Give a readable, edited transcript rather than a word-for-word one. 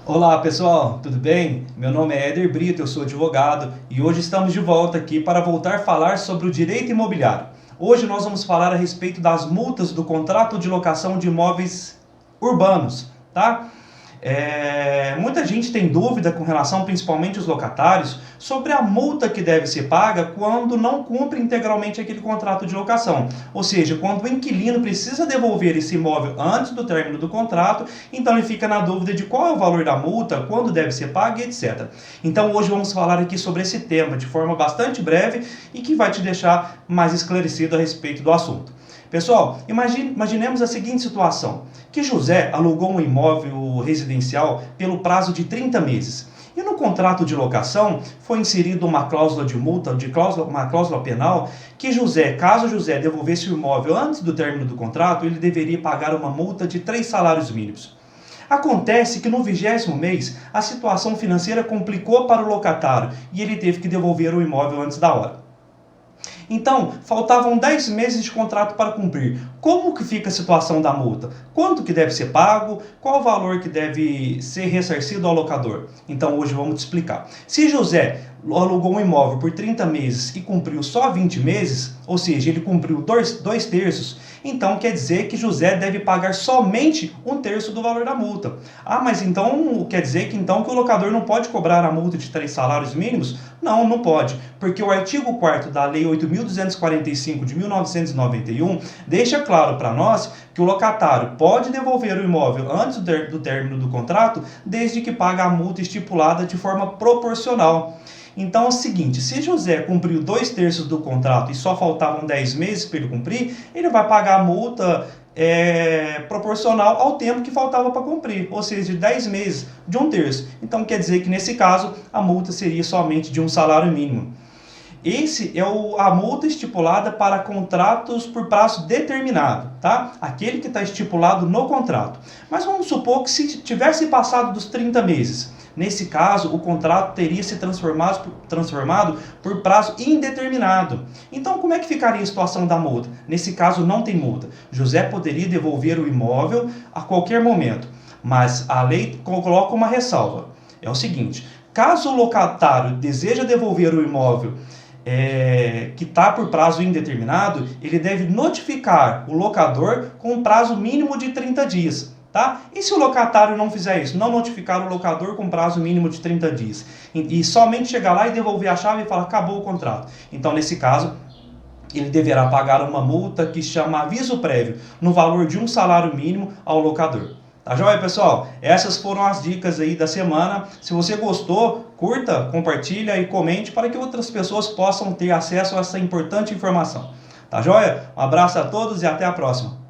Olá pessoal, tudo bem? Meu nome é Éder Brito, eu sou advogado e hoje estamos de volta aqui para voltar a falar sobre o direito imobiliário. Hoje nós vamos falar a respeito das multas do contrato de locação de imóveis urbanos, tá? Muita gente tem dúvida com relação, principalmente os locatários, sobre a multa que deve ser paga quando não cumpre integralmente aquele contrato de locação. Ou seja, quando o inquilino precisa devolver esse imóvel antes do término do contrato, então ele fica na dúvida de qual é o valor da multa, quando deve ser paga e etc. Então hoje vamos falar aqui sobre esse tema de forma bastante breve e que vai te deixar mais esclarecido a respeito do assunto. Pessoal, imaginemos a seguinte situação, que José alugou um imóvel residencial pelo prazo de 30 meses. E no contrato de locação foi inserida uma cláusula de multa, uma cláusula penal, que caso José devolvesse o imóvel antes do término do contrato, ele deveria pagar uma multa de 3 salários mínimos. Acontece que no 20º mês, a situação financeira complicou para o locatário e ele teve que devolver o imóvel antes da hora. Então, faltavam 10 meses de contrato para cumprir. Como que fica a situação da multa? Quanto que deve ser pago? Qual o valor que deve ser ressarcido ao locador? Então, hoje vamos te explicar. Se José alugou um imóvel por 30 meses e cumpriu só 20 meses, ou seja, ele cumpriu 2/3, então quer dizer que José deve pagar somente 1/3 do valor da multa. Ah, mas então quer dizer que o locador não pode cobrar a multa de 3 salários mínimos? Não, não pode, porque o artigo 4º da Lei 8.245 de 1991 deixa claro para nós que o locatário pode devolver o imóvel antes do término do contrato, desde que pague a multa estipulada de forma proporcional. Então é o seguinte, se José cumpriu 2/3 do contrato e só faltavam 10 meses para ele cumprir, ele vai pagar a multa proporcional ao tempo que faltava para cumprir, ou seja, de 10 meses, de 1/3. Então quer dizer que nesse caso a multa seria somente de 1 salário mínimo. Esse é a multa estipulada para contratos por prazo determinado, tá? Aquele que está estipulado no contrato. Mas vamos supor que se tivesse passado dos 30 meses, nesse caso o contrato teria se transformado por prazo indeterminado. Então como é que ficaria a situação da multa? Nesse caso não tem multa. José poderia devolver o imóvel a qualquer momento, mas a lei coloca uma ressalva. É o seguinte, caso o locatário deseja devolver o imóvel que está por prazo indeterminado, ele deve notificar o locador com um prazo mínimo de 30 dias. Tá? E se o locatário não fizer isso, não notificar o locador com prazo mínimo de 30 dias, e somente chegar lá e devolver a chave e falar, acabou o contrato. Então, nesse caso, ele deverá pagar uma multa que chama aviso prévio, no valor de 1 salário mínimo ao locador. Tá joia, pessoal? Essas foram as dicas aí da semana. Se você gostou, curta, compartilha e comente para que outras pessoas possam ter acesso a essa importante informação. Tá joia? Um abraço a todos e até a próxima.